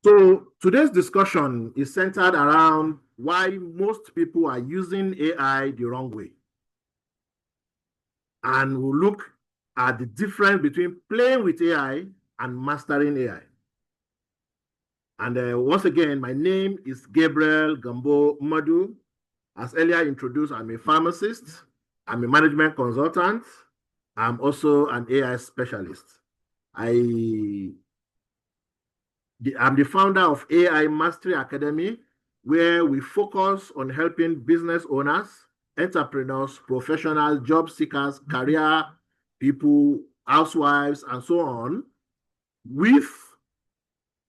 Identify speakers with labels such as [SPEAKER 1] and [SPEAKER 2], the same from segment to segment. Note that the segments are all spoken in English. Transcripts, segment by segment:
[SPEAKER 1] So today's discussion is centered around why most people are using AI the wrong way. And we'll look at the difference between playing with AI and mastering AI. And once again, my name is Gabriel Gambo Madu. As earlier introduced, I'm a pharmacist, I'm a management consultant, I'm also an AI specialist. I'm the founder of AI Mastery Academy, where we focus on helping business owners, entrepreneurs, professionals, job seekers, career people, housewives, and so on, with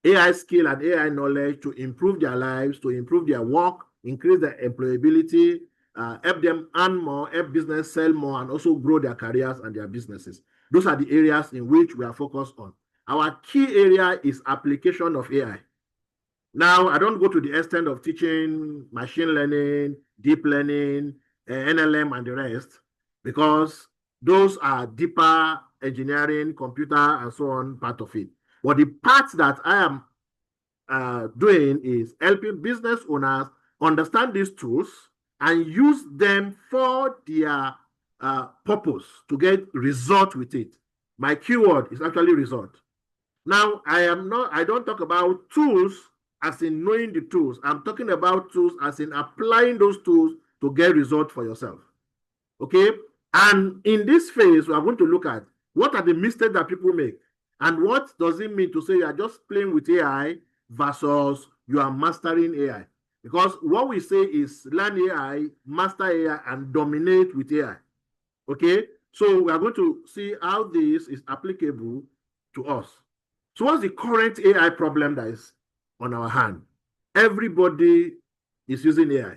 [SPEAKER 1] AI skill and AI knowledge to improve their lives, to improve their work, increase their employability, help them earn more, help business sell more, and also grow their careers and their businesses. Those are the areas in which we are focused on. Our key area is application of AI. Now, I don't go to the extent of teaching machine learning, deep learning, NLM, and the rest, because those are deeper engineering, computer, and so on part of it. But the part that I am doing is helping business owners understand these tools and use them for their purpose to get result with it. My keyword is actually result. Now, I don't talk about tools as in knowing the tools. I'm talking about tools as in applying those tools to get result for yourself. Okay? And in this phase, we are going to look at what are the mistakes that people make and what does it mean to say you are just playing with AI versus you are mastering AI. Because what we say is learn AI, master AI, and dominate with AI. Okay? So we are going to see how this is applicable to us. So what's the current AI problem that is on our hand? Everybody is using AI.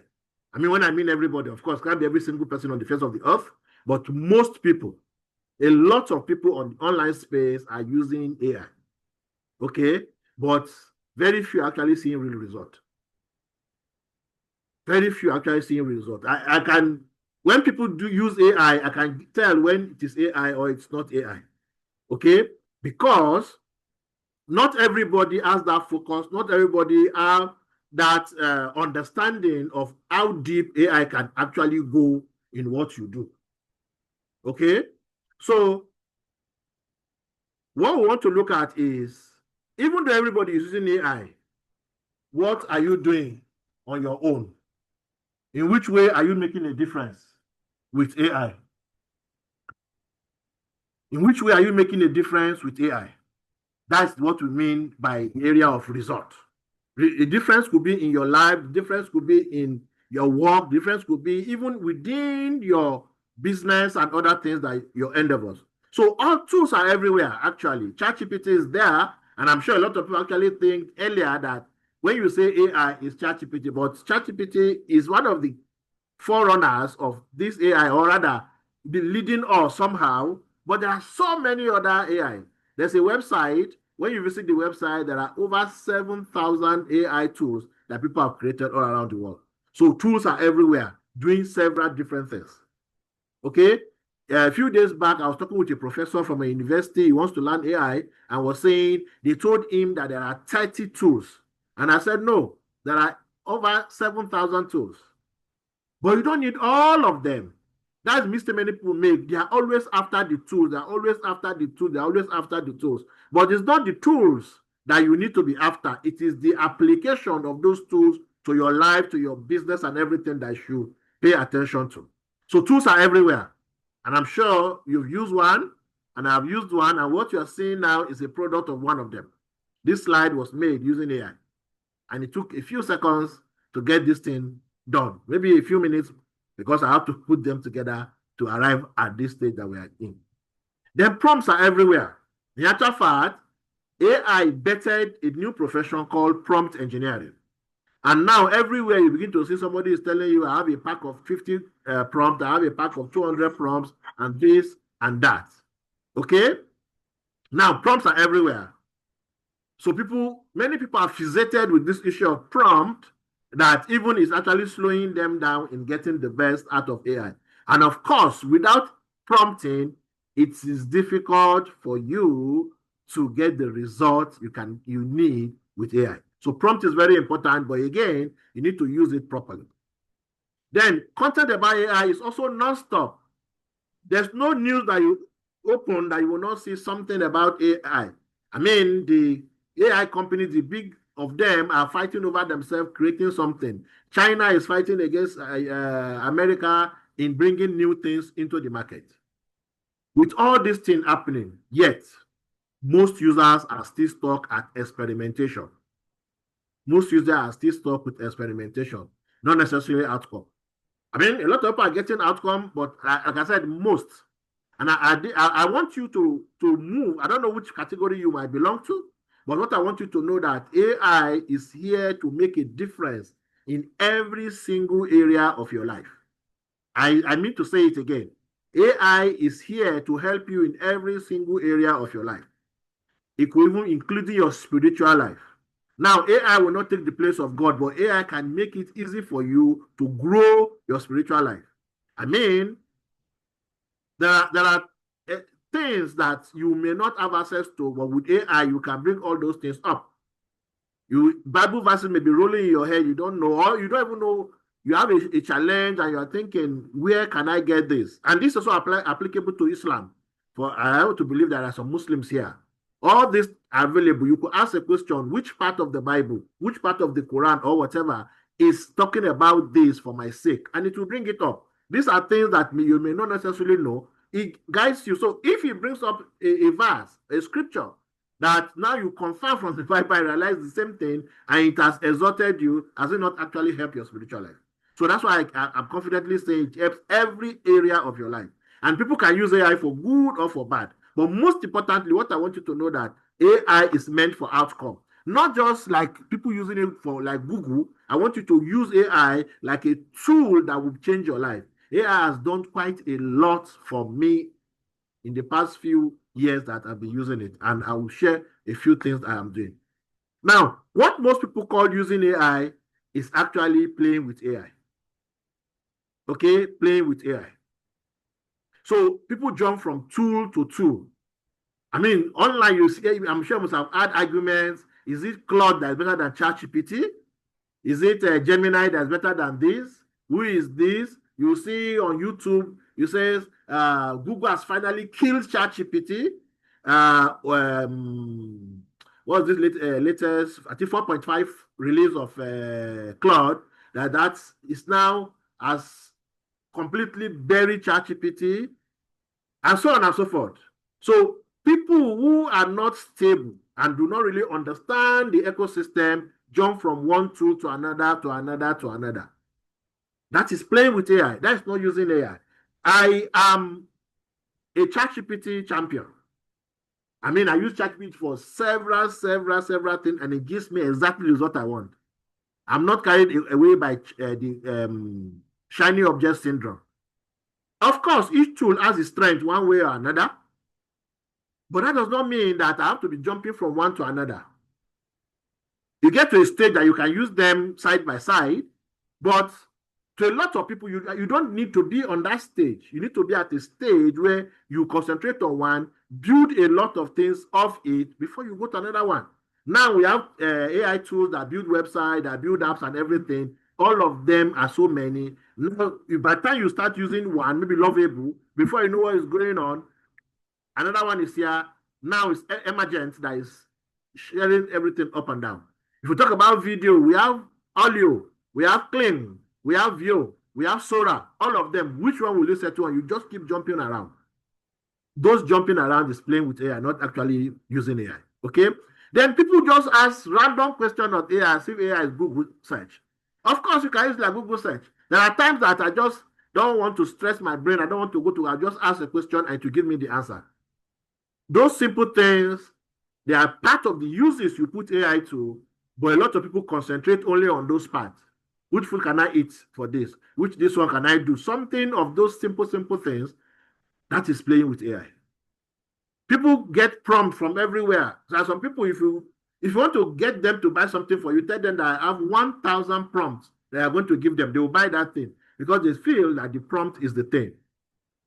[SPEAKER 1] I mean, when I mean everybody, of course, can't be every single person on the face of the earth, but most people, a lot of people on the online space are using AI. Okay? But very few actually seeing real result. Very few actually seeing real result. I can, when people do use AI, I can tell when it is AI or it's not AI. Okay? Because not everybody has that focus. Not everybody have that understanding of how deep AI can actually go in what you do. Okay? So what we want to look at is, even though everybody is using AI, what are you doing on your own? In which way are you making a difference with AI? In which way are you making a difference with AI? That's what we mean by area of result. The difference could be in your life, the difference could be in your work, the difference could be even within your business and other things that your endeavors. So all tools are everywhere, actually. ChatGPT is there, and I'm sure a lot of people actually think earlier that when you say AI is ChatGPT, but ChatGPT is one of the forerunners of this AI, or rather, the leading us somehow. But there are so many other AI. There's a website. When you visit the website, there are over 7,000 AI tools that people have created all around the world. So tools are everywhere, doing several different things. Okay? A few days back, I was talking with a professor from a university. He wants to learn AI and was saying they told him that there are 30 tools. And I said, no, there are over 7,000 tools. But you don't need all of them. That's the mistake many people make. They are always after the tools. They are always after the tools. They are always after the tools. But it's not the tools that you need to be after. It is the application of those tools to your life, to your business, and everything that you should pay attention to. So tools are everywhere. And I'm sure you've used one, and I've used one, and what you're seeing now is a product of one of them. This slide was made using AI. And it took a few seconds to get this thing done. Maybe a few minutes, because I have to put them together to arrive at this stage that we are in. Then prompts are everywhere. In actual fact, AI bettered a new profession called prompt engineering. And now everywhere you begin to see somebody is telling you, I have a pack of 50 prompts, I have a pack of 200 prompts, and this and that. Okay? Now prompts are everywhere. So many people are fixated with this issue of prompt that even is actually slowing them down in getting the best out of AI. And of course, without prompting, it is difficult for you to get the result you need with AI. So prompt is very important, but again, you need to use it properly. Then content about AI is also non-stop. There's no news that you open that you will not see something about AI. I mean, the AI companies, the big of them are fighting over themselves, creating something. China is fighting against America in bringing new things into the market. With all these things happening, yet most users are still stuck at experimentation. Most users are still stuck with experimentation, not necessarily outcome. I mean, a lot of people are getting outcome, but like I said, most. And I want you to move. I don't know which category you might belong to, but what I want you to know that AI is here to make a difference in every single area of your life. I mean to say it again. AI is here to help you in every single area of your life. It could even including your spiritual life. Now, AI will not take the place of God, but AI can make it easy for you to grow your spiritual life. I mean, there are things that you may not have access to, but with AI, you can bring all those things up. Bible verses may be rolling in your head, you don't know, or you don't even know. You have a challenge and you're thinking, where can I get this? And this is also applicable to Islam. For I have to believe there are some Muslims here. All this are available. You could ask a question, which part of the Bible, which part of the Quran or whatever is talking about this for my sake? And it will bring it up. These are things that you may not necessarily know. It guides you. So if he brings up a verse, a scripture, that now you confirm from the Bible, realize the same thing, and it has exhorted you, has it not actually helped your spiritual life? So that's why I'm confidently saying it helps every area of your life. And people can use AI for good or for bad. But most importantly, what I want you to know that AI is meant for outcome. Not just like people using it for like Google. I want you to use AI like a tool that will change your life. AI has done quite a lot for me in the past few years that I've been using it. And I will share a few things I am doing. Now, what most people call using AI is actually playing with AI. Okay, playing with AI. So people jump from tool to tool. I mean, online, you see, I'm sure you must have had arguments. Is it Claude that's better than ChatGPT? Is it Gemini that's better than this? Who is this? You see on YouTube, you say Google has finally killed ChatGPT. What's this latest? I think 4.5 release of Claude that is now has completely buried ChatGPT, and so on and so forth. So people who are not stable and do not really understand the ecosystem jump from one tool to another, to another, to another. That is playing with AI. That is not using AI. I am a ChatGPT champion. I mean, I use ChatGPT for several things, and it gives me exactly what I want. I'm not carried away by the shiny object syndrome. Of course, each tool has its strength one way or another, but that does not mean that I have to be jumping from one to another. You get to a stage that you can use them side by side, but to a lot of people, you don't need to be on that stage. You need to be at a stage where you concentrate on one, build a lot of things off it before you go to another one. Now we have AI tools that build websites, that build apps and everything. All of them are so many. Now, by the time you start using one, maybe Lovable, before you know what is going on, another one is here. Now it's Emergent that is sharing everything up and down. If we talk about video, we have audio, we have Clean, we have View, we have Sora, all of them. Which one will you settle on? You just keep jumping around. Those jumping around is playing with AI, not actually using AI. Okay? Then people just ask random questions on AI as if AI is Google search. Of course, you can use like Google search. There are times that I just don't want to stress my brain. I don't want to go to, I just ask a question and to give me the answer. Those simple things, they are part of the uses you put AI to, but a lot of people concentrate only on those parts. Which food can I eat for this? Which this one can I do? Something of those simple things, that is playing with AI. People get prompts from everywhere. So some people, if you want to get them to buy something for you, tell them that I have 1,000 prompts that are going to give them. They will buy that thing because they feel that the prompt is the thing.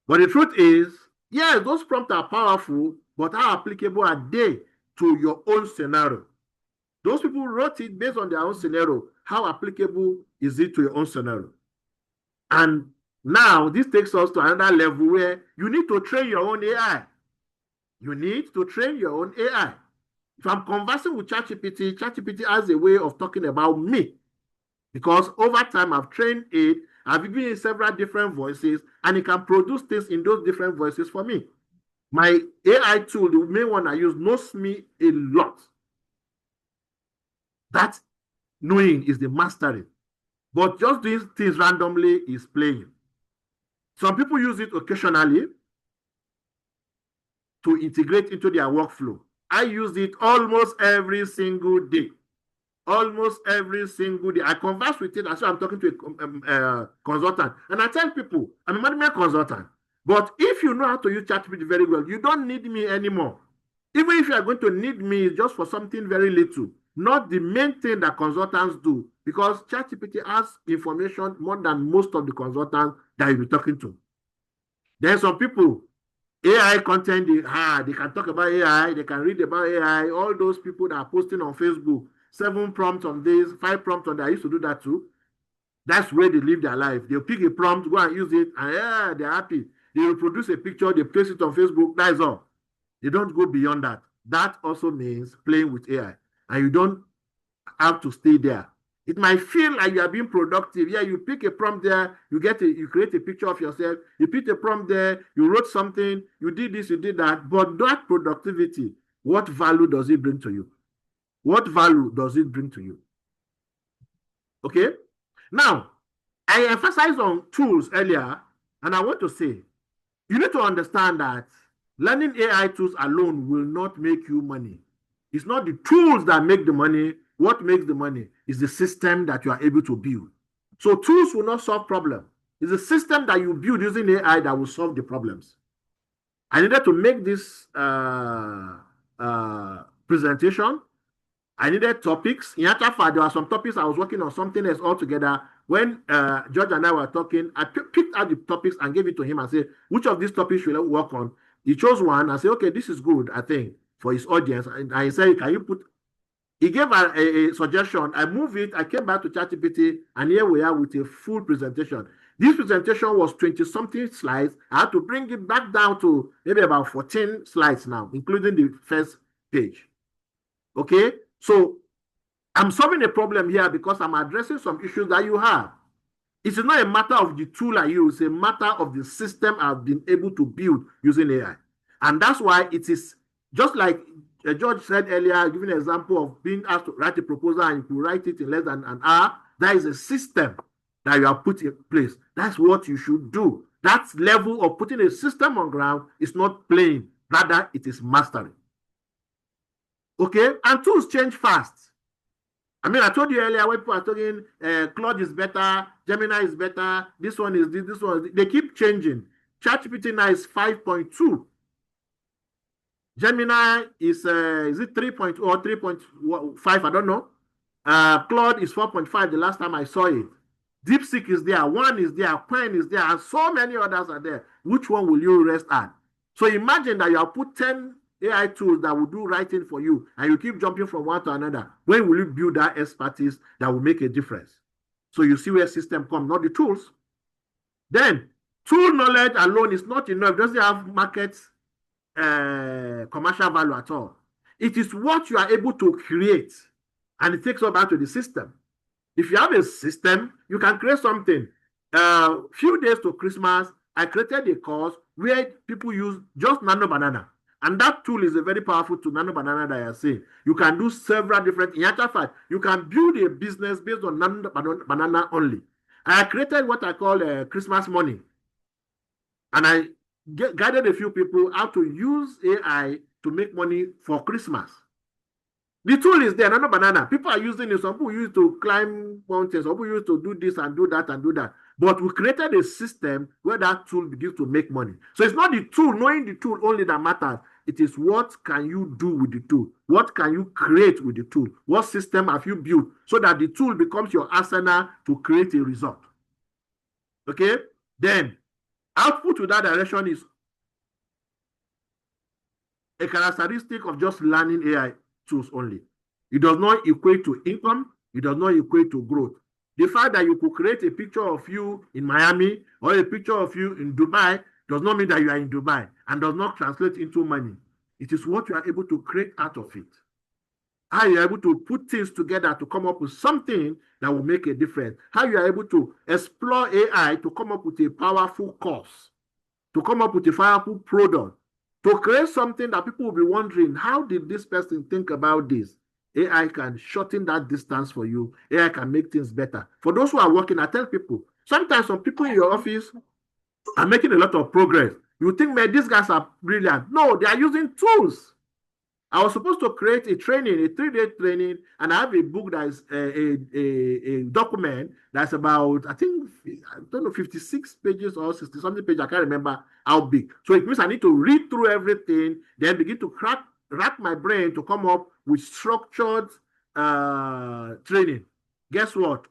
[SPEAKER 1] But the truth is, yes, those prompts are powerful, but how applicable are they to your own scenario? Those people wrote it based on their own scenario. How applicable is it to your own scenario? And now this takes us to another level where you need to train your own AI. You need to train your own AI. If I'm conversing with ChatGPT, ChatGPT has a way of talking about me, because over time I've trained it, I've given it several different voices, and it can produce things in those different voices for me. My AI tool, the main one I use, knows me a lot. That knowing is the mastering. But just doing things randomly is playing. Some people use it occasionally to integrate into their workflow. I use it almost every single day. Almost every single day. I converse with it as I'm talking to a consultant. And I tell people, I'm a management consultant. But if you know how to use ChatGPT very well, you don't need me anymore. Even if you are going to need me just for something very little, not the main thing that consultants do, because ChatGPT has information more than most of the consultants that you'll be talking to. Then some people, AI content, they can talk about AI, they can read about AI, all those people that are posting on Facebook, 7 prompts on this, 5 prompts on that. I used to do that too. That's where they live their life. They'll pick a prompt, go and use it, and yeah, they're happy. They will produce a picture, they place it on Facebook, that's all. They don't go beyond that. That also means playing with AI. And you don't have to stay there. It might feel like you are being productive. Yeah, you pick a prompt there, you create a picture of yourself, you pick a prompt there, you wrote something, you did this, you did that. But that productivity, what value does it bring to you? What value does it bring to you? Okay? Now, I emphasized on tools earlier, and I want to say, you need to understand that learning AI tools alone will not make you money. It's not the tools that make the money. What makes the money is the system that you are able to build. So tools will not solve problems. It's a system that you build using AI that will solve the problems. I needed to make this presentation. I needed topics. In actual fact, there were some topics I was working on something else altogether. When George and I were talking, I picked out the topics and gave it to him and said, which of these topics should I work on? He chose one and said, okay, this is good, I think, for his audience. And I said, can you put, he gave a suggestion. I moved it. I came back to ChatGPT, and here we are with a full presentation. This presentation was 20-something slides. I had to bring it back down to maybe about 14 slides now, including the first page. Okay? So I'm solving a problem here because I'm addressing some issues that you have. It is not a matter of the tool I use, it's a matter of the system I've been able to build using AI. And that's why it is just like George said earlier, giving an example of being asked to write a proposal and you write it in less than an hour. That is a system that you have put in place. That's what you should do. That level of putting a system on ground is not playing, rather it is mastering. Okay, and tools change fast. I mean, I told you earlier when people are talking, Claude is better, Gemini is better, this one is this one is this. They keep changing. ChatGPT now is 5.2. Gemini is it 3.0 or 3.5? I don't know. Claude is 4.5 the last time I saw it. DeepSeek is there, One is there, Qwen is there, and so many others are there. Which one will you rest at? So imagine that you have put 10 AI tools that will do writing for you, and you keep jumping from one to another. When will you build that expertise that will make a difference? So you see where system comes, not the tools. Then, tool knowledge alone is not enough. It doesn't have market commercial value at all. It is what you are able to create, and it takes us back to the system. If you have a system, you can create something. Few days to Christmas, I created a course where people use just Nano Banana. And that tool is a very powerful tool, Nano Banana, that I say. You can do several different, in actual fact, you can build a business based on Nano Banana only. I created what I call Christmas money. And I guided a few people how to use AI to make money for Christmas. The tool is there, Nano Banana. People are using it. Some people use it to climb mountains. Some people use it to do this and do that and do that. But we created a system where that tool begins to make money. So it's not the tool, knowing the tool only that matters. It is what can you do with the tool? What can you create with the tool? What system have you built so that the tool becomes your arsenal to create a result? Okay? Then, output to that direction is a characteristic of just learning AI tools only. It does not equate to income. It does not equate to growth. The fact that you could create a picture of you in Miami or a picture of you in Dubai does not mean that you are in Dubai and does not translate into money. It is what you are able to create out of it. How you are able to put things together to come up with something that will make a difference. How you are able to explore AI to come up with a powerful course, to come up with a powerful product, to create something that people will be wondering, how did this person think about this? AI can shorten that distance for you. AI can make things better. For those who are working, I tell people, sometimes some people in your office are making a lot of progress. You think, man, these guys are brilliant. No, they are using tools. I was supposed to create a training, a 3-day training, and I have a book that is a document that's about, I think, I don't know, 56 pages or 60 something pages. I can't remember how big. So it means I need to read through everything, then begin to rack my brain to come up with structured training. Guess what?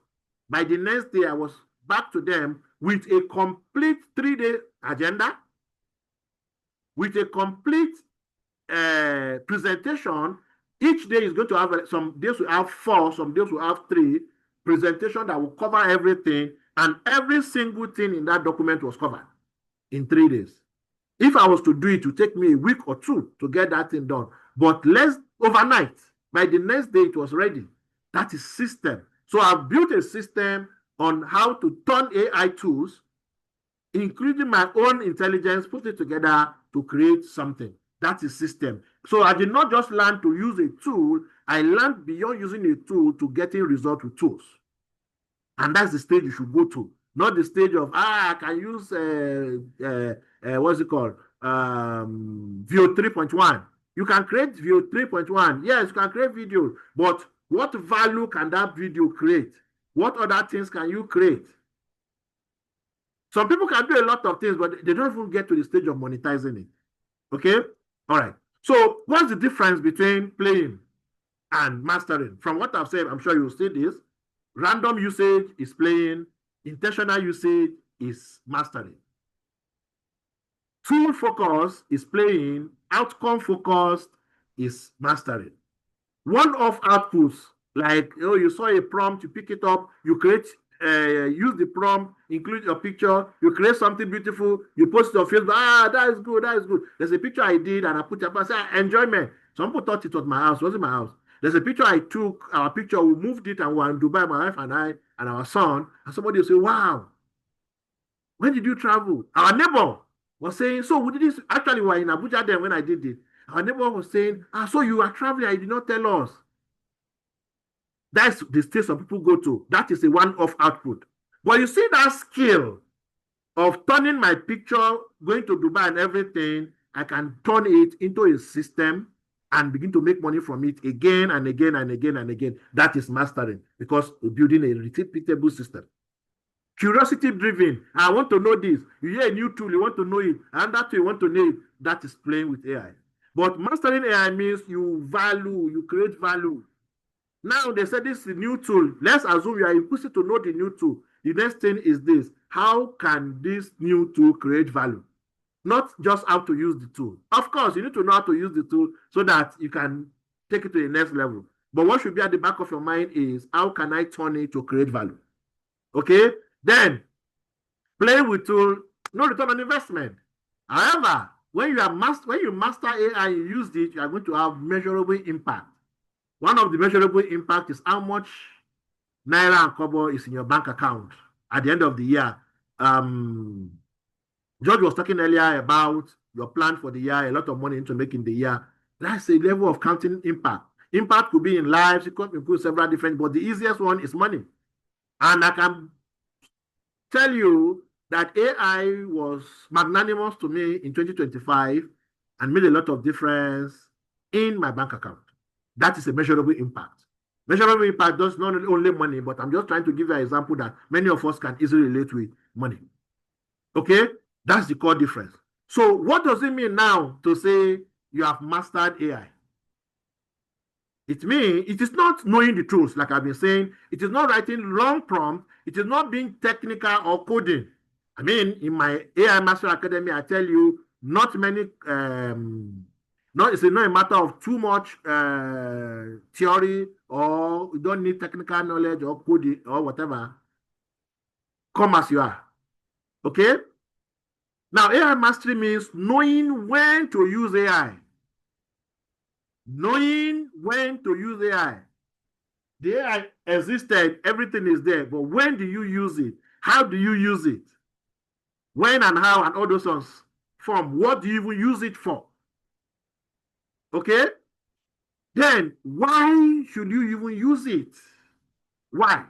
[SPEAKER 1] By the next day, I was back to them with a complete 3-day agenda, with a complete presentation. Each day is going to have, some days will have 4, some days will have 3 presentation that will cover everything, and every single thing in that document was covered in 3 days. If I was to do it, it would take me a week or 2 to get that thing done, but less overnight. By the next day, it was ready. That is system. So I've built a system on how to turn AI tools, including my own intelligence, put it together to create something. That is system. So I did not just learn to use a tool, I learned beyond using a tool to getting results with tools. And that's the stage you should go to, not the stage of, I can use, what's it called? VO 3.1. You can create VO 3.1. Yes, you can create video, but what value can that video create? What other things can you create? Some people can do a lot of things, but they don't even get to the stage of monetizing it. Okay? All right. So what's the difference between playing and mastering? From what I've said, I'm sure you'll see this. Random usage is playing. Intentional usage is mastering. Tool focus is playing. Outcome focused is mastering. One-off outputs, like, oh, you saw a prompt, you pick it up, you create, use the prompt, include your picture, you create something beautiful, you post it on Facebook. That is good, that is good. There's a picture I did and I put it up and say, enjoyment. Some people thought it was my house. It wasn't my house. There's a picture I took, our picture, we moved it and we were in Dubai, my wife and I and our son, and somebody will say, wow, when did you travel? Our neighbor was saying, so we did this, actually we were in Abuja then when I did it. Our neighbor was saying, so you are traveling, I did not tell us. That's the stage some people go to. That is a one-off output. But you see that skill of turning my picture, going to Dubai and everything, I can turn it into a system and begin to make money from it again and again and again and again. That is mastering, because we're building a repeatable system. Curiosity driven. I want to know this. You hear a new tool, you want to know it, and that you want to know it. That is playing with AI. But mastering AI means you create value. Now they said this is a new tool. Let's assume you are impulsive to know the new tool. The next thing is this: how can this new tool create value? Not just how to use the tool. Of course, you need to know how to use the tool so that you can take it to the next level. But what should be at the back of your mind is, how can I turn it to create value? Okay? Then, play with tool, no return on investment. However, when you master AI and you use it, you are going to have measurable impact. One of the measurable impact is how much naira and kobo is in your bank account at the end of the year. George was talking earlier about your plan for the year, a lot of money into making the year. That's a level of counting impact. Impact could be in lives, it could include several different, but the easiest one is money. And I can tell you that AI was magnanimous to me in 2025 and made a lot of difference in my bank account. That is a measurable impact. Measurable impact does not only money, but I'm just trying to give you an example that many of us can easily relate with money. Okay? That's the core difference. So what does it mean now to say you have mastered AI? It means it is not knowing the tools, like I've been saying. It is not writing long prompt. It is not being technical or coding. I mean, in my AI Master Academy, I tell you, not many, it's not a matter of too much theory or you don't need technical knowledge or coding or whatever. Come as you are. Okay? Now, AI mastery means knowing when to use AI. Knowing when to use AI. The AI existed, everything is there, but when do you use it? How do you use it? When and how and all those ones form. What do you even use it for? Okay? Then, why should you even use it? Why?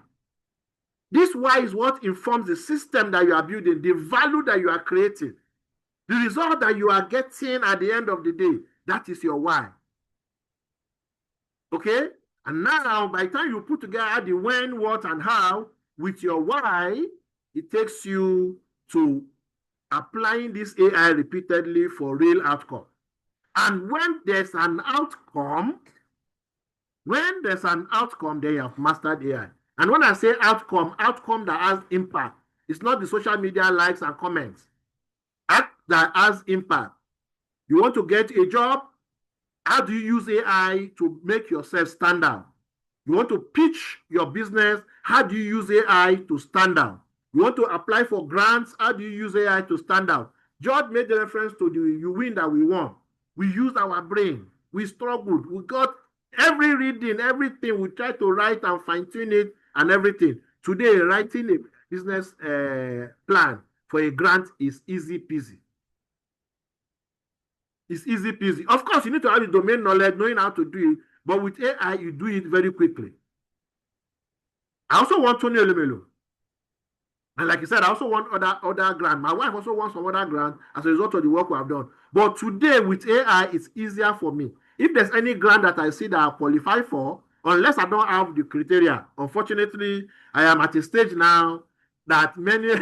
[SPEAKER 1] This why is what informs the system that you are building, the value that you are creating, the result that you are getting at the end of the day. That is your why. Okay? And now, by the time you put together the when, what, and how with your why, it takes you to applying this AI repeatedly for real outcome. And when there's an outcome, then you have mastered AI. And when I say outcome that has impact, it's not the social media likes and comments. Act that has impact. You want to get a job? How do you use AI to make yourself stand out? You want to pitch your business? How do you use AI to stand out? You want to apply for grants? How do you use AI to stand out? George made the reference to the you win that we won. We used our brain. We struggled. We got every reading, everything. We tried to write and fine-tune it and everything. Today, writing a business plan for a grant is easy peasy. It's easy peasy. Of course, you need to have the domain knowledge, knowing how to do it, but with AI, you do it very quickly. I also want Tony Elumelu. And like I said, I also want other grants. My wife also wants some other grants as a result of the work we have done. But today, with AI, it's easier for me. If there's any grant that I see that I qualify for, unless I don't have the criteria, unfortunately, I am at a stage now that many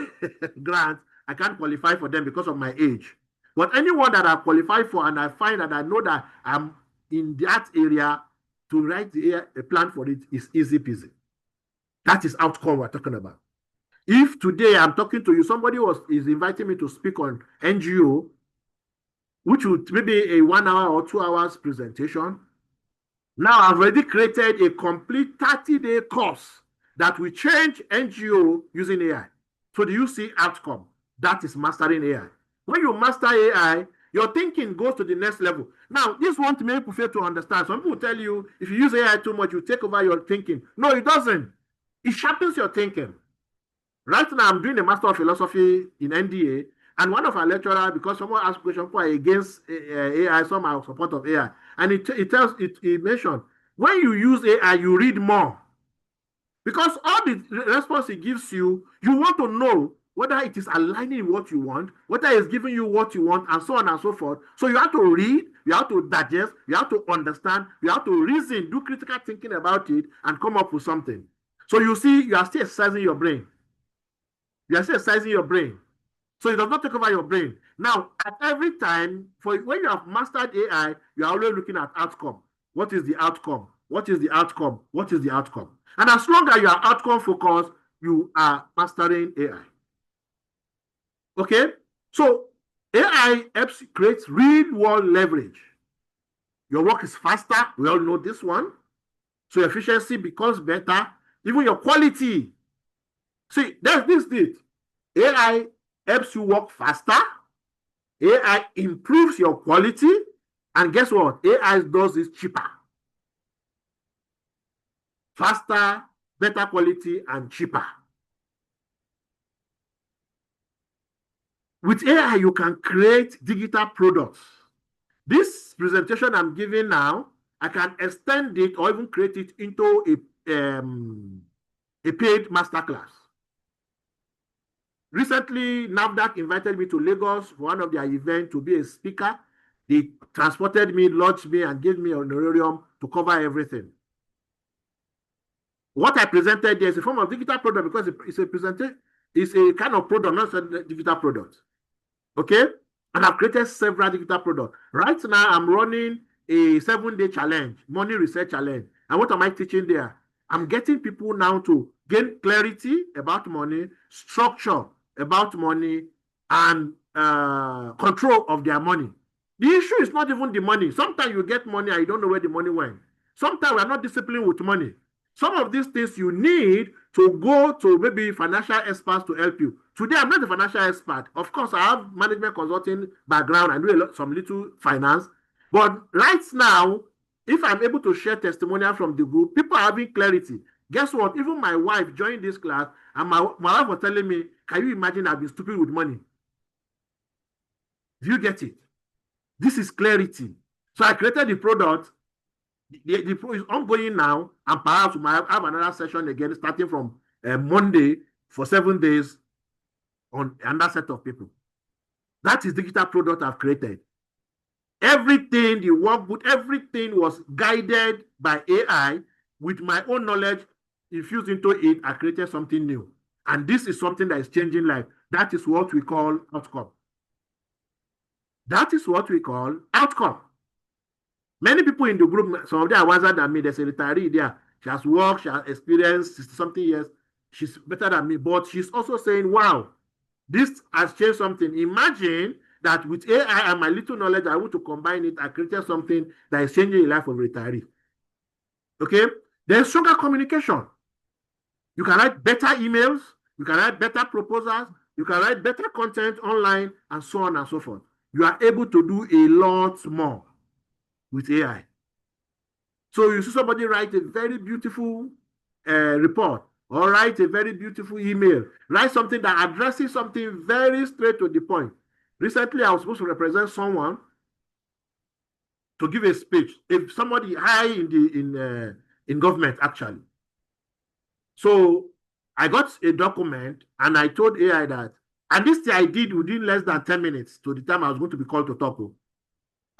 [SPEAKER 1] grants, I can't qualify for them because of my age. But anyone that I qualify for and I find that I know that I'm in that area, to write a plan for it is easy peasy. That is outcome we're talking about. If today I'm talking to you, somebody is inviting me to speak on NGO, which would maybe a 1 hour or 2 hours presentation. Now I've already created a complete 30-day course that will change NGO using AI. So do you see outcome? That is mastering AI. When you master AI, your thinking goes to the next level. Now, this one many people fail to understand. Some people tell you, if you use AI too much, you take over your thinking. No, it doesn't. It sharpens your thinking. Right now, I'm doing a Master of Philosophy in NDA, and one of our lecturers, because someone asked questions against AI, some are support of AI, and it mentioned, when you use AI, you read more. Because all the response it gives you, you want to know whether it is aligning with what you want, whether it's giving you what you want, and so on and so forth. So you have to read, you have to digest, you have to understand, you have to reason, do critical thinking about it, and come up with something. So you see, you are still exercising your brain. You are still exercising your brain. So it does not take over your brain. Now, at every time, when you have mastered AI, you are always looking at outcome. What is the outcome? What is the outcome? What is the outcome? And as long as you are outcome focused, you are mastering AI. Okay? So AI helps create real world leverage. Your work is faster. We all know this one. So efficiency becomes better. Even your quality. See, there's this thing. AI helps you work faster. AI improves your quality. And guess what? AI does this cheaper. Faster, better quality, and cheaper. With AI, you can create digital products. This presentation I'm giving now, I can extend it or even create it into a paid masterclass. Recently, NAFDAC invited me to Lagos for one of their events to be a speaker. They transported me, lodged me, and gave me an honorarium to cover everything. What I presented there is a form of digital product because it's a kind of product, not a digital product. Okay? And I've created several digital products. Right now, I'm running a 7-day challenge, money research challenge. And what am I teaching there? I'm getting people now to gain clarity about money, structure about money, and control of their money. The issue is not even the money. Sometimes you get money and you don't know where the money went. Sometimes we are not disciplined with money. Some of these things you need to go to maybe financial experts to help you. Today, I'm not a financial expert. Of course, I have management consulting background. I do some little finance. But right now, if I'm able to share testimonial from the group, people are having clarity. Guess what? Even my wife joined this class, and my wife was telling me, can you imagine I've been stupid with money? Do you get it? This is clarity. So I created the product. The pro is ongoing now, and perhaps we might have another session again starting from Monday for 7 days on another set of people. That is digital product I've created. Everything, the workbook, everything was guided by AI with my own knowledge infused into it. I created something new. And this is something that is changing life. That is what we call outcome. That is what we call outcome. Many people in the group, some of them are wiser than me. There's a retiree there. She has worked, she has experienced 60-something years. She's better than me, but she's also saying, wow, this has changed something. Imagine that with AI and my little knowledge, I want to combine it. I created something that is changing the life of a retiree. Okay? There's stronger communication. You can write better emails. You can write better proposals. You can write better content online, and so on and so forth. You are able to do a lot more with AI. So you see somebody write a very beautiful report, or write a very beautiful email, write something that addresses something very straight to the point. Recently, I was supposed to represent someone to give a speech. If somebody high in government, actually. So I got a document, and I told AI that, and this thing I did within less than 10 minutes to the time I was going to be called to talk.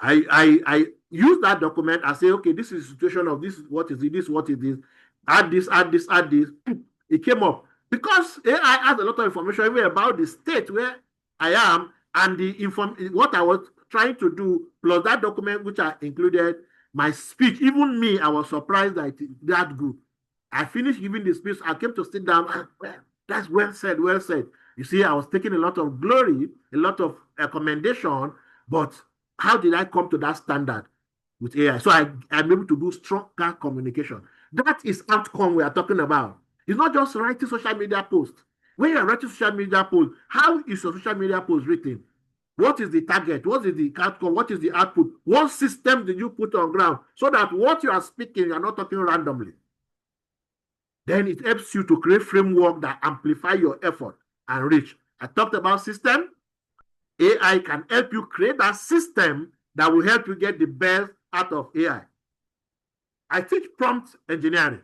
[SPEAKER 1] I use that document and say, okay, this is the situation of this, what is it, this, what it is, add this, add this, add this. It came up. Because AI has a lot of information even about the state where I am and what I was trying to do, plus that document which I included, my speech. Even me, I was surprised that it's that good. I finished giving the speech. I came to sit down. And, that's well said, well said. You see, I was taking a lot of glory, a lot of commendation, but how did I come to that standard with AI? So I'm able to do stronger communication. That is outcome we are talking about. It's not just writing social media posts. When you're writing social media posts, how is your social media post written? What is the target? What is the outcome? What is the output? What system did you put on ground so that what you are speaking, you're not talking randomly? Then it helps you to create framework that amplify your effort and reach. I talked about system. AI can help you create that system that will help you get the best out of AI. I teach prompt engineering.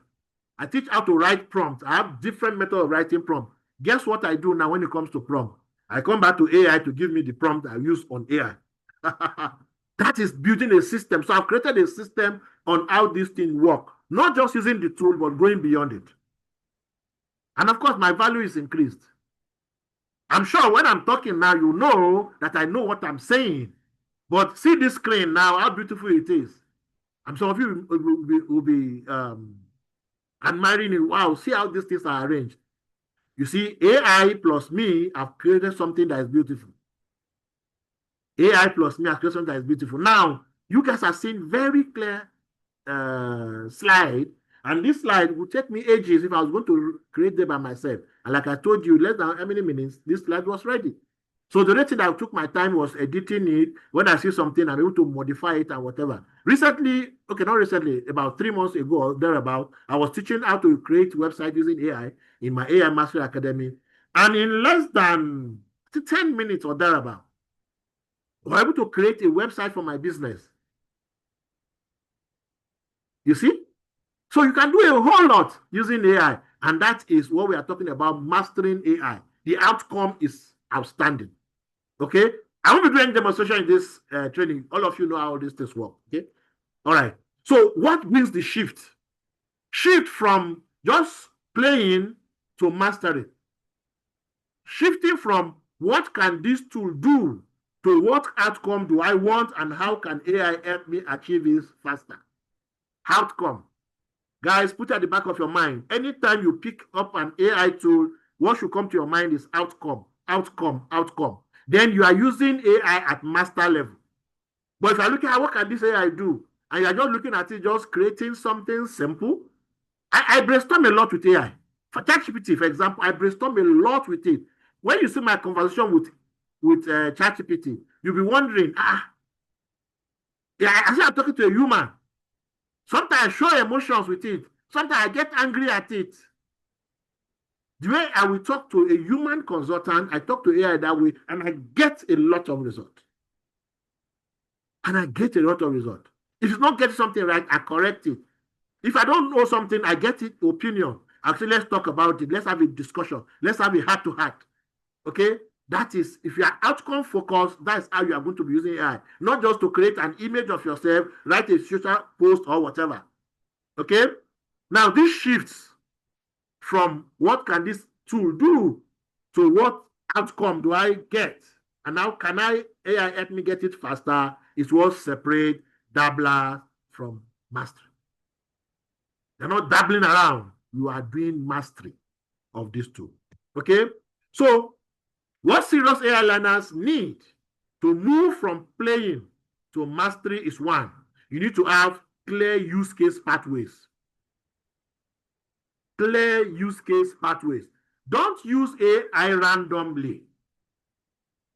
[SPEAKER 1] I teach how to write prompts. I have different methods of writing prompts. Guess what I do now when it comes to prompt? I come back to AI to give me the prompt I use on AI. That is building a system. So I've created a system on how this thing works. Not just using the tool, but going beyond it. And of course, my value is increased. I'm sure when I'm talking now, you know that I know what I'm saying. But see this screen now, how beautiful it is. And some of you will be admiring it. Wow, see how these things are arranged. You see, AI plus me have created something that is beautiful. AI plus me has created something that is beautiful. Now, you guys have seen very clear slide. And this slide would take me ages if I was going to create them by myself. And like I told you, less than how many minutes, this slide was ready. So the reason I took my time was editing it. When I see something, I'm able to modify it and whatever. Recently, okay, not recently, about 3 months ago or thereabout, I was teaching how to create websites using AI in my AI Mastery Academy. And in less than 10 minutes or thereabout, I was able to create a website for my business. You see? So you can do a whole lot using AI. And that is what we are talking about, mastering AI. The outcome is outstanding. Okay? I won't be doing demonstration in this training. All of you know how these things work. Okay? All right. So what brings the shift? Shift from just playing to mastering. Shifting from what can this tool do to what outcome do I want and how can AI help me achieve this faster? Outcome. Guys, put at the back of your mind. Anytime you pick up an AI tool, what should come to your mind is outcome, outcome, outcome. Then you are using AI at master level. But if I look at what can this AI do, and you're just looking at it, just creating something simple. I brainstorm a lot with AI. For ChatGPT, for example, I brainstorm a lot with it. When you see my conversation with ChatGPT, you'll be wondering, yeah, I see I'm talking to a human. Sometimes I show emotions with it. Sometimes I get angry at it. The way I will talk to a human consultant, I talk to AI that way, and I get a lot of result. If it's not getting something right, I correct it. If I don't know something, I get it opinion. I say, let's talk about it. Let's have a discussion. Let's have a heart-to-heart. Okay? That is, if you are outcome focused, that's how you are going to be using AI. Not just to create an image of yourself, write a social post or whatever. Okay? Now, this shifts from what can this tool do to what outcome do I get? And now can AI help me get it faster? Is what separate dabbler from mastery. You're not dabbling around. You are doing mastery of this tool. Okay? So, what serious AI learners need to move from playing to mastery is one, you need to have clear use case pathways. Clear use case pathways. Don't use AI randomly.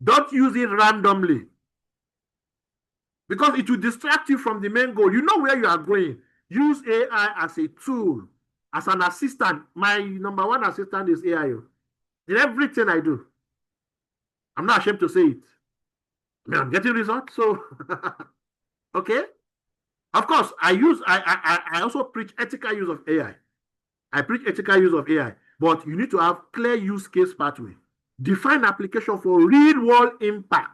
[SPEAKER 1] Don't use it randomly, because it will distract you from the main goal. You know where you are going. Use AI as a tool, as an assistant. My number one assistant is AI. In everything I do. I'm not ashamed to say it. I mean, I'm getting results, so okay. Of course, I also preach ethical use of AI. I preach ethical use of AI, but you need to have clear use case pathway. Define application for real world impact.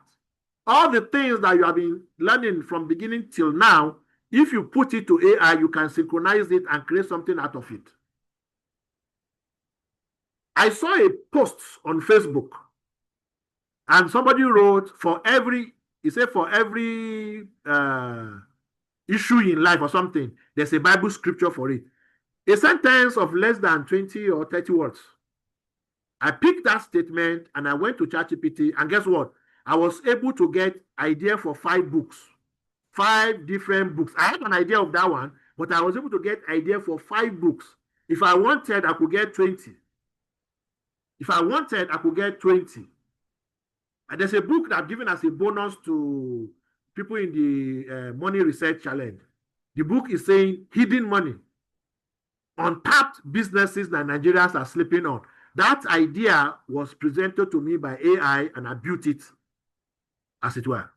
[SPEAKER 1] All the things that you have been learning from beginning till now, if you put it to AI, you can synchronize it and create something out of it. I saw a post on Facebook, and somebody wrote, for every issue in life or something, there's a Bible scripture for it. A sentence of less than 20 or 30 words. I picked that statement and I went to ChatGPT, and guess what? I was able to get idea for 5 books, 5 different books. I had an idea of that one, but I was able to get idea for 5 books. If I wanted, I could get 20. If I wanted, I could get 20. And there's a book that I've given as a bonus to people in the Money Research Challenge. The book is saying Hidden Money, Untapped Businesses that Nigerians are sleeping on. That idea was presented to me by AI, and I built it, as it were.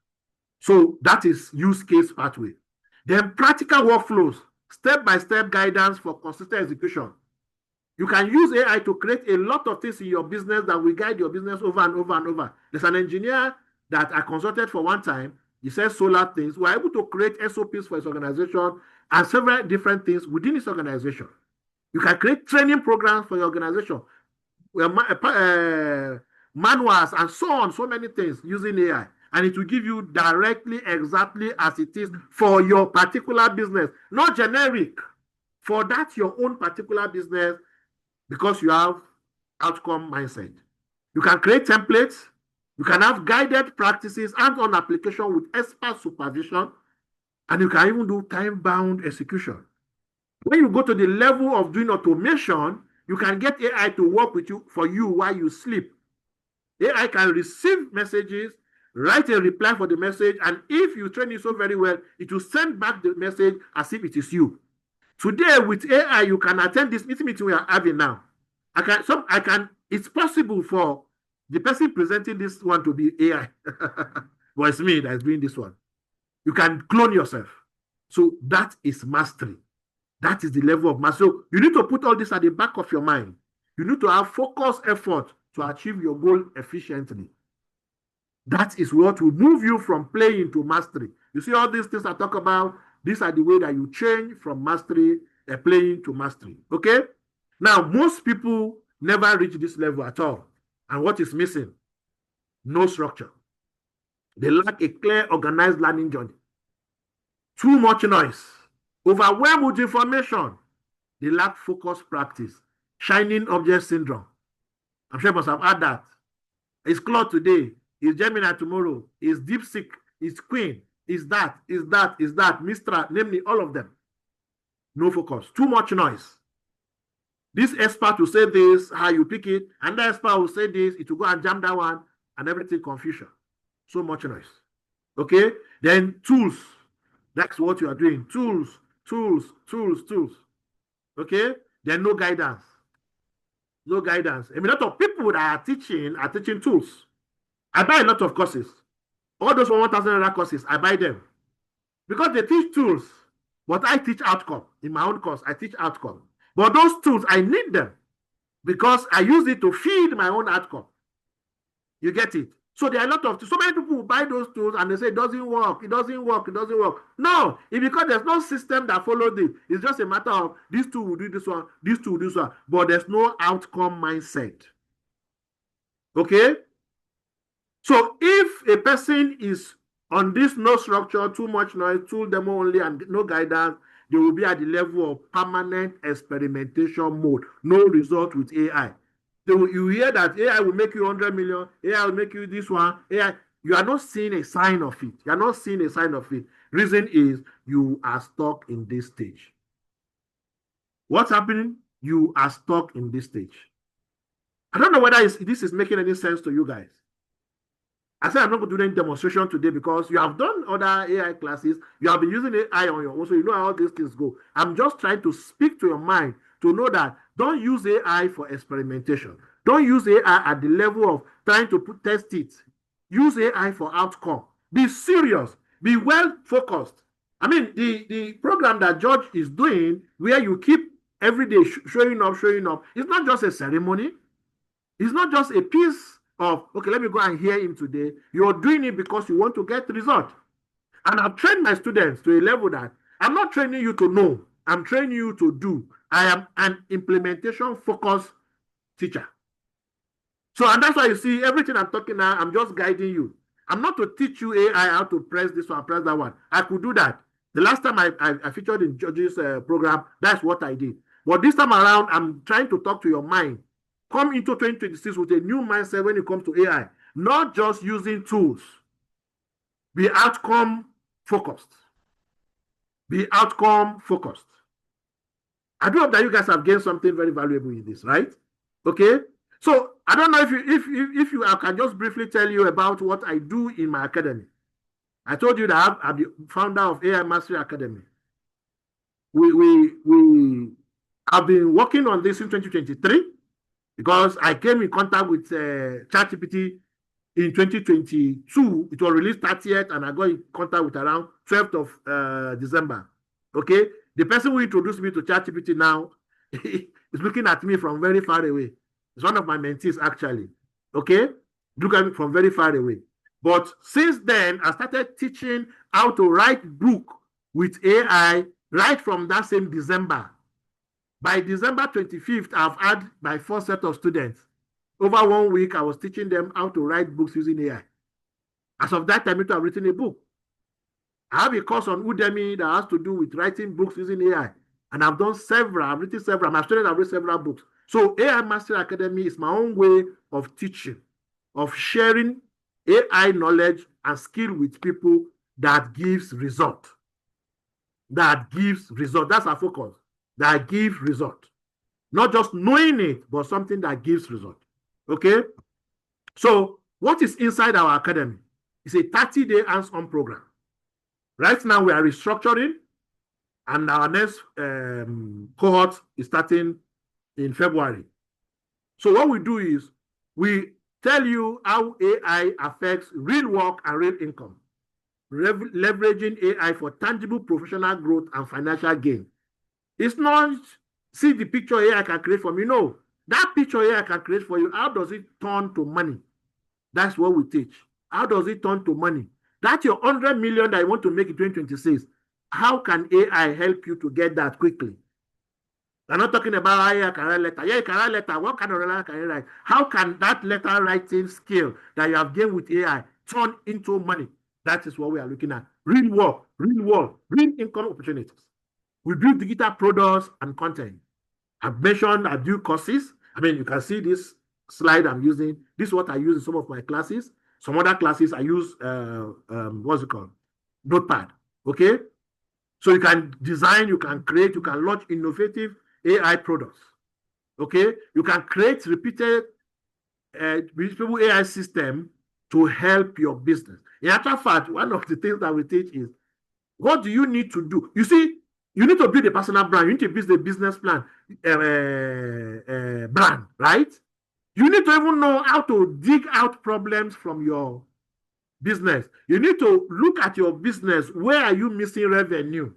[SPEAKER 1] So that is use case pathway. Then practical workflows, step-by-step guidance for consistent execution. You can use AI to create a lot of things in your business that will guide your business over and over and over. There's an engineer that I consulted for one time. He says solar things. We're able to create SOPs for his organization and several different things within his organization. You can create training programs for your organization, manuals, and so on, so many things using AI. And it will give you directly, exactly as it is for your particular business, not generic. For that, your own particular business, because you have outcome mindset. You can create templates. You can have guided practices and on application with expert supervision. And you can even do time-bound execution. When you go to the level of doing automation, you can get AI to work with you for you while you sleep. AI can receive messages, write a reply for the message, and if you train it so very well, it will send back the message as if it is you. Today, with AI, you can attend this meeting we are having now. It's possible for the person presenting this one to be AI. But it's me that is doing this one. You can clone yourself. So that is mastery. That is the level of mastery. So you need to put all this at the back of your mind. You need to have focused effort to achieve your goal efficiently. That is what will move you from playing to mastery. You see all these things I talk about, these are the way that you change from mastery, playing to mastery. Okay? Now, most people never reach this level at all. And what is missing? No structure. They lack a clear, organized learning journey. Too much noise. Overwhelmed with information. They lack focused practice. Shining object syndrome. I'm sure you must have had that. It's Claude today. It's Gemini tomorrow. It's DeepSeek. It's Queen. is that, Mistral, namely all of them. No focus, too much noise. This expert will say this, how you pick it, and the expert will say this, it will go and jam that one, and everything confusion. So much noise. Okay? Then tools. That's what you are doing. Tools. Okay? Then no guidance. No guidance. A lot of people that are teaching tools. I buy a lot of courses. All those 1,000 courses, I buy them. Because they teach tools, but I teach outcome. In my own course, I teach outcome. But those tools, I need them because I use it to feed my own outcome. You get it? So there are a lot of, so many people buy those tools and they say it doesn't work, it doesn't work. No, it's because there's no system that follows it. It's just a matter of this tool will do this one, this tool will do this one, but there's no outcome mindset. Okay? So if a person is on this no structure, too much noise, tool demo only, and no guidance, they will be at the level of permanent experimentation mode, no result with AI. You hear that AI will make you 100 million, AI will make you this one, AI. You are not seeing a sign of it. You are not seeing a sign of it. Reason is you are stuck in this stage. What's happening? You are stuck in this stage. I don't know whether this is making any sense to you guys. I said I'm not going to do any demonstration today because you have done other AI classes. You have been using AI on your own, so you know how all these things go. I'm just trying to speak to your mind to know that don't use AI for experimentation. Don't use AI at the level of trying to test it. Use AI for outcome. Be serious. Be well focused. I mean, the program that George is doing, where you keep every day showing up, it's not just a ceremony. It's not just a piece of, okay, let me go and hear him today. You're doing it because you want to get result. And I've trained my students to a level that I'm not training you to know. I'm training you to do. I am an implementation focused teacher. So, and that's why you see everything I'm talking now, I'm just guiding you. I'm not to teach you AI how to press this one, press that one. I could do that. The last time I featured in George's program, that's what I did. But this time around, I'm trying to talk to your mind. Come into 2026 with a new mindset when it comes to AI, not just using tools. Be outcome focused. Be outcome focused. I do hope that you guys have gained something very valuable in this, right? Okay. So I don't know if I can just briefly tell you about what I do in my academy. I told you that I'm the founder of AI Mastery Academy. I've been working on this in 2023 because I came in contact with ChatGPT in 2022. It was released 30th, and I got in contact with around 12th of December. Okay, the person who introduced me to ChatGPT now is looking at me from very far away. It's one of my mentees, actually. Okay, look at me from very far away. But since then, I started teaching how to write book with AI right from that same December. By December 25th, I've had my first set of students. Over 1 week, I was teaching them how to write books using AI. As of that time, I've written a book. I have a course on Udemy that has to do with writing books using AI. And I've done several. I've written several. My students have written several books. So AI Mastery Academy is my own way of teaching, of sharing AI knowledge and skill with people that gives result. That gives result. That's our focus. That gives result. Not just knowing it, but something that gives result. Okay? So what is inside our academy? It's a 30-day hands-on program. Right now, we are restructuring, and our next cohort is starting in February. So what we do is we tell you how AI affects real work and real income, leveraging AI for tangible professional growth and financial gain. It's not see the picture AI can create for me. No, that picture AI can create for you. How does it turn to money? That's what we teach. How does it turn to money? That's your 100 million that you want to make in 2026. How can AI help you to get that quickly? I'm not talking about how AI can write letter. Yeah, you can write letter. What kind of letter can you write? How can that letter writing skill that you have gained with AI turn into money? That is what we are looking at. Real work, real income opportunities. We build digital products and content. I've mentioned I do courses. I mean, you can see this slide I'm using. This is what I use in some of my classes. Some other classes I use, what's it called? notepad. Okay, so you can design, you can create, you can launch innovative AI products. Okay, you can create repeated repeatable AI system to help your business. In actual fact, one of the things that we teach is, what do you need to do? You see, you need to build a personal brand. You need to build a business plan, brand, right? You need to even know how to dig out problems from your business. You need to look at your business. Where are you missing revenue?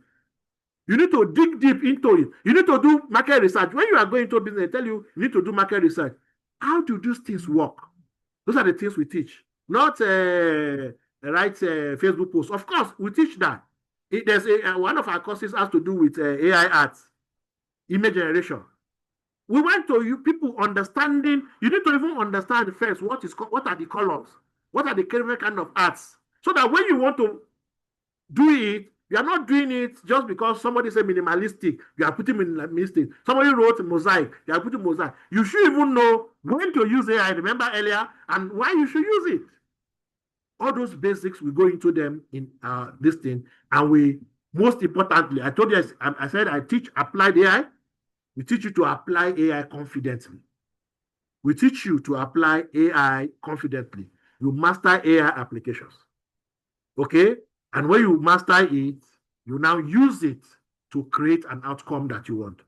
[SPEAKER 1] You need to dig deep into it. You need to do market research. When you are going into business, they tell you need to do market research. How do these things work? Those are the things we teach. Not write Facebook posts. Of course, we teach that. There's one of our courses has to do with AI arts, image generation. We want to you people understanding. You need to even understand first what are the colors, what are the kind of arts, so that when you want to do it, you are not doing it just because somebody said minimalistic. You are putting minimalistic. Somebody wrote mosaic. You are putting mosaic. You should even know when to use AI. Remember earlier, and why you should use it. All those basics, we go into them in this thing, and we most importantly, I told you, I said I teach applied AI. We teach you to apply AI confidently. We teach you to apply AI confidently. You master AI applications. Okay? And when you master it, you now use it to create an outcome that you want.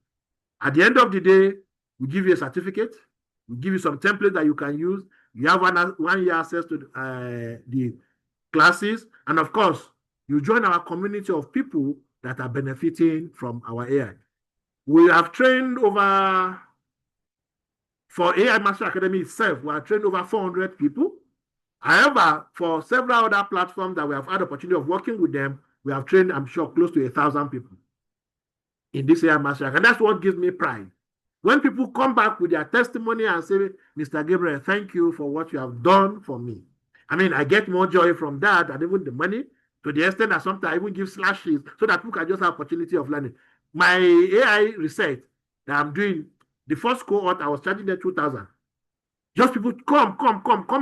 [SPEAKER 1] At the end of the day, we give you a certificate. We give you some templates that you can use. You have 1 year access to the classes. And of course, you join our community of people that are benefiting from our AI. We have trained over, for AI Master Academy itself, we have trained over 400 people. However, for several other platforms that we have had the opportunity of working with them, we have trained, I'm sure, close to 1,000 people in this AI Master Academy. And that's what gives me pride. When people come back with their testimony and say, Mr. Gabriel, thank you for what you have done for me. I mean, I get more joy from that than even the money, to the extent that sometimes I even give slashes so that people can just have opportunity of learning. My AI research that I'm doing, the first cohort, I was charging them 2,000. Just people come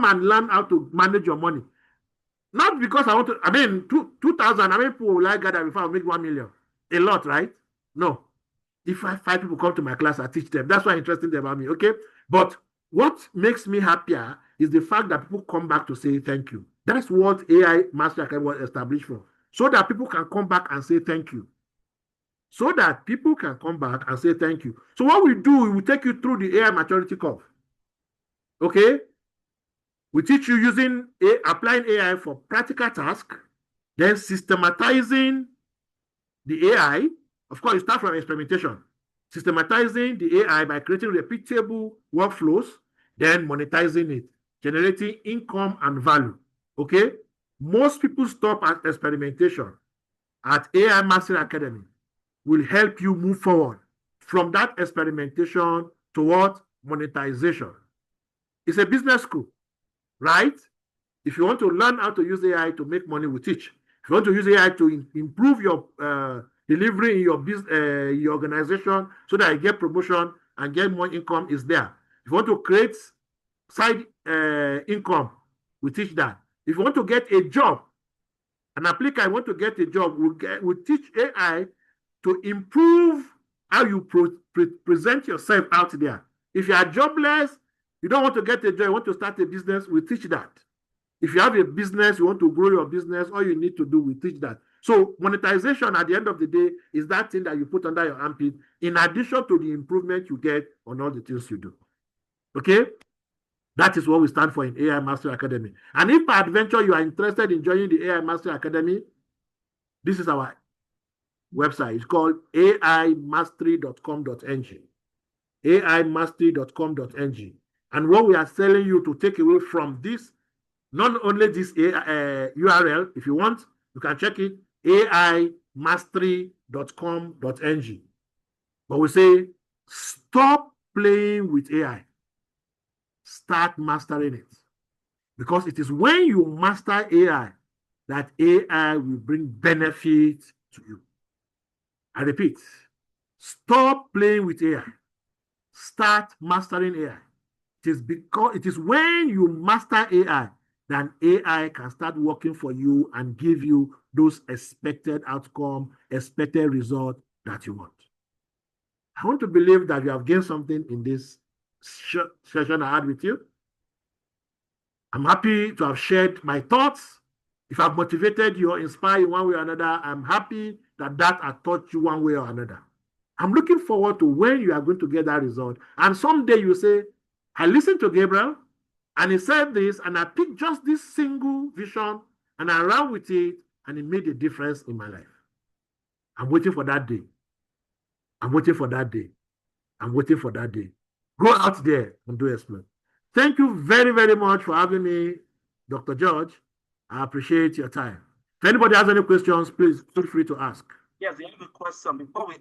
[SPEAKER 1] and learn how to manage your money. Not because I want to, I mean, 2,000, how many people will I gather before I make 1 million? A lot, right? No. If 5 people come to my class, I teach them. That's why interesting about me, okay? But what makes me happier is the fact that people come back to say thank you. That's what AI Master Academy was established for. So that people can come back and say thank you. So that people can come back and say thank you. So what we do, we will take you through the AI maturity curve. Okay? We teach you using applying AI for practical tasks, then systematizing the AI. Of course, you start from experimentation. Systematizing the AI by creating repeatable workflows, then monetizing it, generating income and value. Okay? Most people stop at experimentation. At AI Master Academy will help you move forward from that experimentation toward monetization. It's a business school, right? If you want to learn how to use AI to make money, we teach. If you want to use AI to improve your delivery in your business, your organization, so that you get promotion and get more income, is there. If you want to create side income, we teach that. If you want to get a job, an applicant want to get a job, we teach AI to improve how you present yourself out there. If you are jobless, you don't want to get a job, you want to start a business, we teach that. If you have a business, you want to grow your business, all you need to do, we teach that. So monetization at the end of the day is that thing that you put under your armpit in addition to the improvement you get on all the things you do. Okay? That is what we stand for in AI Master Academy. And if by adventure you are interested in joining the AI Master Academy, this is our website. It's called aimastery.com.ng. aimastery.com.ng. And what we are telling you to take away from this, not only this URL, if you want, you can check it, aimastery.com.ng. But we say, stop playing with AI. Start mastering it. Because it is when you master AI that AI will bring benefit to you. I repeat, stop playing with AI. Start mastering AI. It is when you master AI then AI can start working for you and give you those expected outcome, expected result that you want. I want to believe that you have gained something in this session I had with you. I'm happy to have shared my thoughts. If I've motivated you or inspired you one way or another, I'm happy that has taught you one way or another. I'm looking forward to when you are going to get that result. And someday you say, I listened to Gabriel and he said this, and I picked just this single vision and I ran with it, and it made a difference in my life. I'm waiting for that day. I'm waiting for that day. I'm waiting for that day. Go out there and do exploit. Thank you very, very much for having me, Dr. George. I appreciate your time. If anybody has any questions, please feel free to ask.
[SPEAKER 2] Yes, the only question before we